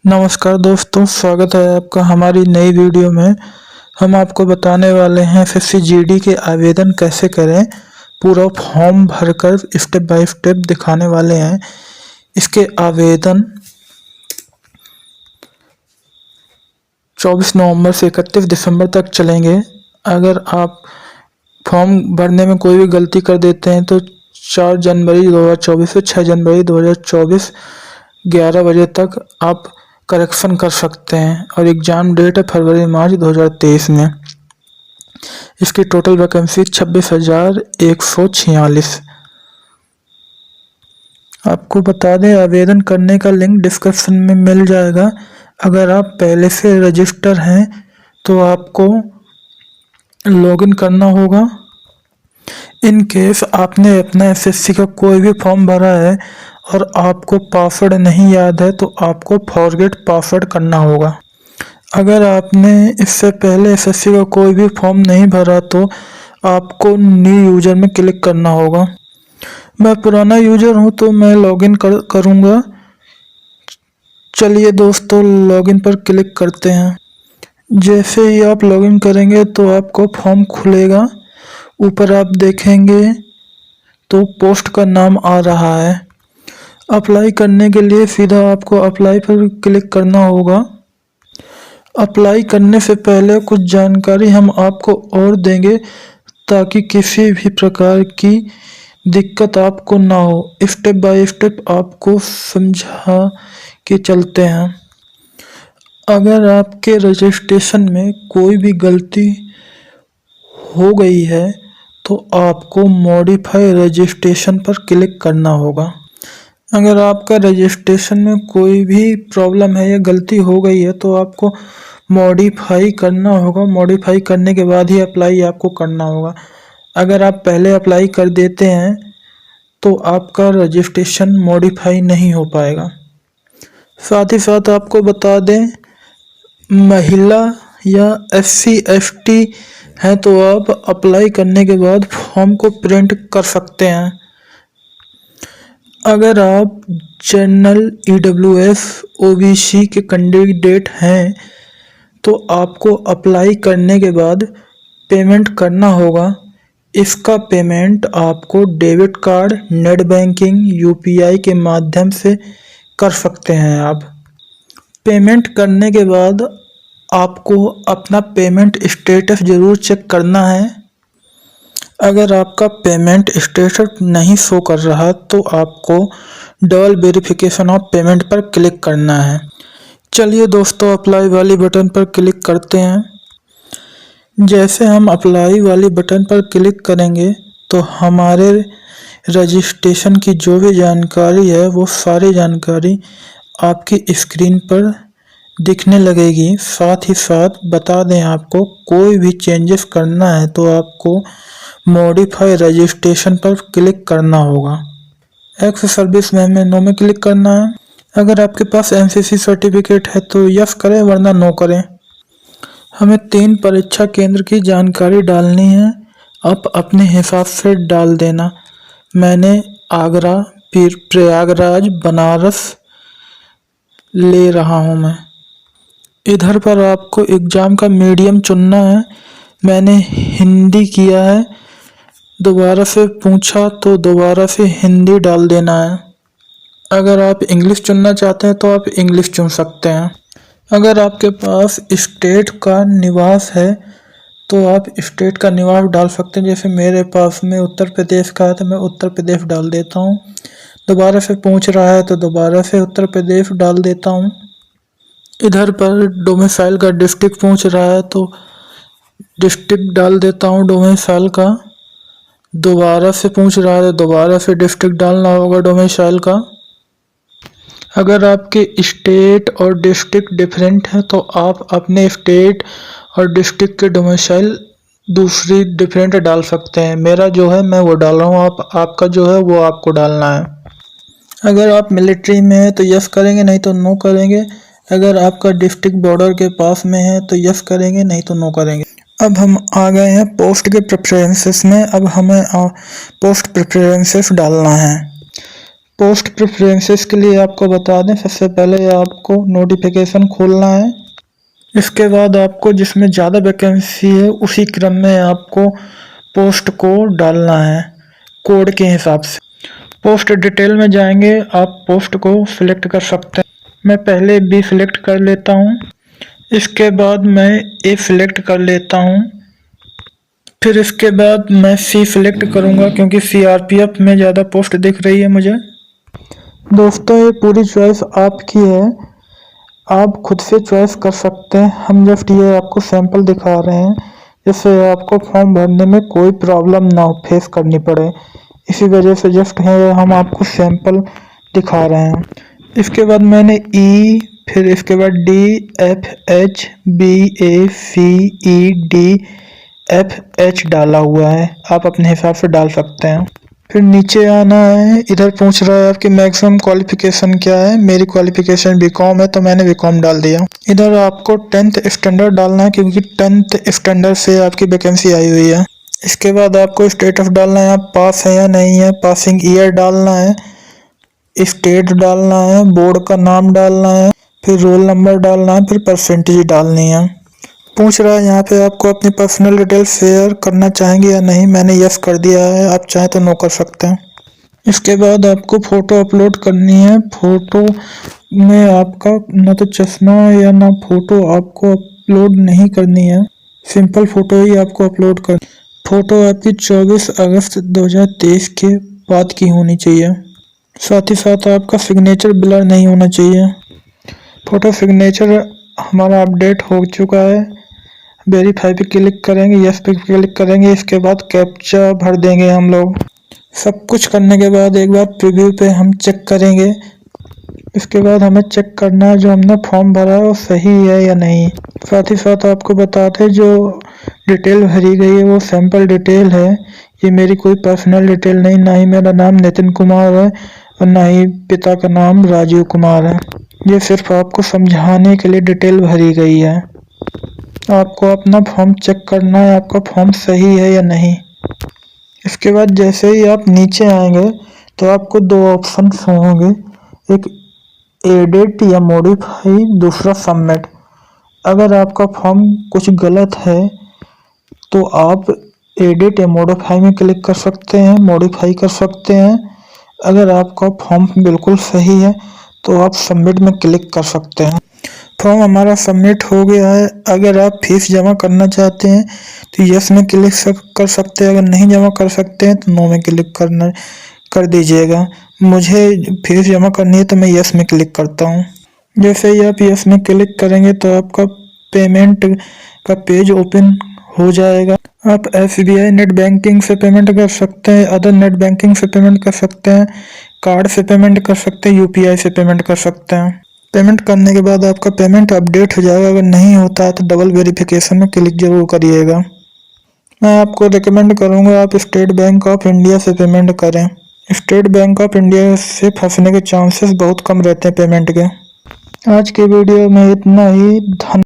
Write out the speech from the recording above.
नमस्कार दोस्तों, स्वागत है आपका हमारी नई वीडियो में। हम आपको बताने वाले हैं एसएससी जीडी के आवेदन कैसे करें। पूरा फॉर्म भरकर स्टेप बाय स्टेप दिखाने वाले हैं। इसके आवेदन 24 नवंबर से 31 दिसंबर तक चलेंगे। अगर आप फॉर्म भरने में कोई भी गलती कर देते हैं तो 4 जनवरी 2024 से 6 जनवरी 2024 11 बजे तक आप करेक्शन कर सकते हैं। और एग्ज़ाम डेट है फरवरी मार्च 2023 में। इसकी टोटल वैकेंसी 26,146। आपको बता दें, आवेदन करने का लिंक डिस्क्रिप्शन में मिल जाएगा। अगर आप पहले से रजिस्टर हैं तो आपको लॉगिन करना होगा। इन केस आपने अपना एसएससी का कोई भी फॉर्म भरा है और आपको पासवर्ड नहीं याद है तो आपको फॉरगेट पासवर्ड करना होगा। अगर आपने इससे पहले एसएससी का कोई भी फॉर्म नहीं भरा तो आपको न्यू यूज़र में क्लिक करना होगा। मैं पुराना यूज़र हूं तो मैं लॉगिन करूंगा। चलिए दोस्तों, लॉगिन पर क्लिक करते हैं। जैसे ही आप लॉगिन करेंगे तो आपको फॉर्म खुलेगा। ऊपर आप देखेंगे तो पोस्ट का नाम आ रहा है। अप्लाई करने के लिए सीधा आपको अप्लाई पर क्लिक करना होगा। अप्लाई करने से पहले कुछ जानकारी हम आपको और देंगे ताकि किसी भी प्रकार की दिक्कत आपको ना हो। स्टेप बाय स्टेप आपको समझा के चलते हैं। अगर आपके रजिस्ट्रेशन में कोई भी गलती हो गई है तो आपको मॉडिफाई रजिस्ट्रेशन पर क्लिक करना होगा। अगर आपका रजिस्ट्रेशन में कोई भी प्रॉब्लम है या गलती हो गई है तो आपको मॉडिफाई करना होगा। मॉडिफाई करने के बाद ही अप्लाई आपको करना होगा। अगर आप पहले अप्लाई कर देते हैं तो आपका रजिस्ट्रेशन मॉडिफाई नहीं हो पाएगा। साथ ही साथ आपको बता दें, महिला या SC ST हैं तो आप अप्लाई करने के बाद फॉर्म को प्रिंट कर सकते हैं। अगर आप जनरल EWS OBC के कैंडिडेट हैं तो आपको अप्लाई करने के बाद पेमेंट करना होगा। इसका पेमेंट आपको debit card, net banking, UPI के माध्यम से कर सकते हैं। आप पेमेंट करने के बाद आपको अपना पेमेंट स्टेटस ज़रूर चेक करना है। अगर आपका पेमेंट स्टेटस नहीं शो कर रहा तो आपको डबल वेरिफिकेशन ऑफ पेमेंट पर क्लिक करना है। चलिए दोस्तों, अप्लाई वाली बटन पर क्लिक करते हैं। जैसे हम अप्लाई वाली बटन पर क्लिक करेंगे तो हमारे रजिस्ट्रेशन की जो भी जानकारी है वो सारी जानकारी आपकी स्क्रीन पर दिखने लगेगी। साथ ही साथ बता दें, आपको कोई भी चेंजेस करना है तो आपको मॉडिफाई रजिस्ट्रेशन पर क्लिक करना होगा। एक्स सर्विस में नो में क्लिक करना है। अगर आपके पास NCC सर्टिफिकेट है तो यस करें, वरना नो करें। हमें 3 परीक्षा केंद्र की जानकारी डालनी है। आप अपने हिसाब से डाल देना। मैंने आगरा, फिर प्रयागराज, बनारस ले रहा हूँ मैं। इधर पर आपको एग्ज़ाम का मीडियम चुनना है। मैंने हिंदी किया है। दोबारा से पूछा तो दोबारा से हिंदी डाल देना है। अगर आप इंग्लिश चुनना चाहते हैं तो आप इंग्लिश चुन सकते हैं। अगर आपके पास स्टेट का निवास है तो आप स्टेट का निवास डाल सकते हैं। जैसे मेरे पास में उत्तर प्रदेश का है तो मैं उत्तर प्रदेश डाल देता हूँ। दोबारा से पूछ रहा है तो दोबारा से उत्तर प्रदेश डाल देता हूँ। इधर पर डोमिसाइल का डिस्ट्रिक्ट पूछ रहा है तो डिस्ट्रिक्ट डाल देता हूँ डोमिसाइल का। दोबारा से पूछ रहा है तो दोबारा से डिस्ट्रिक्ट डालना होगा डोमिसाइल का। अगर आपके स्टेट और डिस्ट्रिक्ट डिफरेंट हैं तो आप अपने स्टेट और डिस्ट्रिक्ट के डोमिसाइल दूसरी डिफरेंट डाल सकते हैं। मेरा जो है मैं वो डाल रहा हूँ, आपका जो है वो आपको डालना है। अगर आप मिलिट्री में हैं तो यस करेंगे, नहीं तो नो करेंगे। अगर आपका डिस्ट्रिक्ट बॉर्डर के पास में है तो यस करेंगे, नहीं तो नो करेंगे। अब हम आ गए हैं पोस्ट के प्रेफरेंसेस में। अब हमें पोस्ट प्रेफरेंसेस डालना है। पोस्ट प्रेफरेंसेस के लिए आपको बता दें, सबसे पहले आपको नोटिफिकेशन खोलना है। इसके बाद आपको जिसमें ज़्यादा वैकेंसी है उसी क्रम में आपको पोस्ट को डालना है कोड के हिसाब से। पोस्ट डिटेल में जाएंगे, आप पोस्ट को सिलेक्ट कर सकते हैं। मैं पहले बी सिलेक्ट कर लेता हूँ, इसके बाद मैं ए सिलेक्ट कर लेता हूँ, फिर इसके बाद मैं सी सिलेक्ट करूँगा क्योंकि सीआरपीएफ में ज़्यादा पोस्ट दिख रही है मुझे। दोस्तों ये पूरी चॉइस आपकी है, आप खुद से चॉइस कर सकते हैं। हम जस्ट ये आपको सैंपल दिखा रहे हैं जिससे आपको फॉर्म भरने में कोई प्रॉब्लम ना हो फेस करनी पड़े, इसी वजह से जस्ट है हम आपको सैंपल दिखा रहे हैं। इसके बाद मैंने ई, फिर इसके बाद डी, एफ, एच, बी, ए, सी, ई, डी, एफ, एच डाला हुआ है, आप अपने हिसाब से डाल सकते हैं। फिर नीचे आना है, इधर पूछ रहा है आपकी मैक्सिमम क्वालिफिकेशन क्या है। मेरी क्वालिफिकेशन बीकॉम है तो मैंने बीकॉम डाल दिया। इधर आपको 10th स्टैंडर्ड डालना है क्योंकि 10th स्टैंडर्ड से आपकी वैकेंसी आई हुई है। इसके बाद आपको स्टेटस डालना है, आप पास है या नहीं है, पासिंग ईयर डालना है, स्टेट डालना है, बोर्ड का नाम डालना है, फिर रोल नंबर डालना है, फिर परसेंटेज डालनी है। पूछ रहा है यहाँ पे आपको अपनी पर्सनल डिटेल शेयर करना चाहेंगे या नहीं, मैंने यस कर दिया है, आप चाहें तो नो कर सकते हैं। इसके बाद आपको फ़ोटो अपलोड करनी है। फ़ोटो में आपका ना तो चश्मा या ना फ़ोटो आपको अपलोड नहीं करनी है, सिंपल फ़ोटो ही आपको अपलोड कर। फ़ोटो आपकी 24 अगस्त 2023 के बाद की होनी चाहिए। साथ ही साथ आपका सिग्नेचर ब्लर नहीं होना चाहिए। फ़ोटो सिग्नेचर हमारा अपडेट हो चुका है। वेरीफाई पे क्लिक करेंगे, यस पे क्लिक करेंगे, इसके बाद कैप्चा भर देंगे हम लोग। सब कुछ करने के बाद एक बार प्रीव्यू पे हम चेक करेंगे। इसके बाद हमें चेक करना है जो हमने फॉर्म भरा है वो सही है या नहीं। साथ ही साथ आपको बताते जो डिटेल भरी गई है वो सैंपल डिटेल है, ये मेरी कोई पर्सनल डिटेल नहीं, ना ही मेरा नाम नितिन कुमार है और ना ही पिता का नाम राजीव कुमार है। ये सिर्फ आपको समझाने के लिए डिटेल भरी गई है। आपको अपना फॉर्म चेक करना है, आपका फॉर्म सही है या नहीं। इसके बाद जैसे ही आप नीचे आएंगे तो आपको दो ऑप्शन होंगे, एक एडिट या मॉडिफाई, दूसरा सबमिट। अगर आपका फॉर्म कुछ गलत है तो आप एडिट या मॉडिफाई में क्लिक कर सकते हैं, मॉडिफाई कर सकते हैं। अगर आपका फॉर्म बिल्कुल सही है तो आप सबमिट में क्लिक कर सकते हैं। फॉर्म हमारा सबमिट हो गया है। अगर आप फीस जमा करना चाहते हैं तो यस में क्लिक कर सकते हैं, अगर नहीं जमा कर सकते हैं तो नो में क्लिक कर दीजिएगा। मुझे फीस जमा करनी है तो मैं यस में क्लिक करता हूँ। जैसे ही आप यस में क्लिक करेंगे तो आपका पेमेंट का पेज ओपन हो जाएगा। आप SBI नेट बैंकिंग से पेमेंट कर सकते हैं, अदर नेट बैंकिंग से पेमेंट कर सकते हैं, कार्ड से पेमेंट कर सकते हैं, UPI से पेमेंट कर सकते हैं। पेमेंट करने के बाद आपका पेमेंट अपडेट हो जाएगा। अगर नहीं होता है तो डबल वेरिफिकेशन में क्लिक जरूर करिएगा। मैं आपको रिकमेंड करूंगा आप स्टेट बैंक ऑफ इंडिया से पेमेंट करें। स्टेट बैंक ऑफ इंडिया से फंसने के चांसेस बहुत कम रहते हैं पेमेंट के। आज के वीडियो में इतना ही।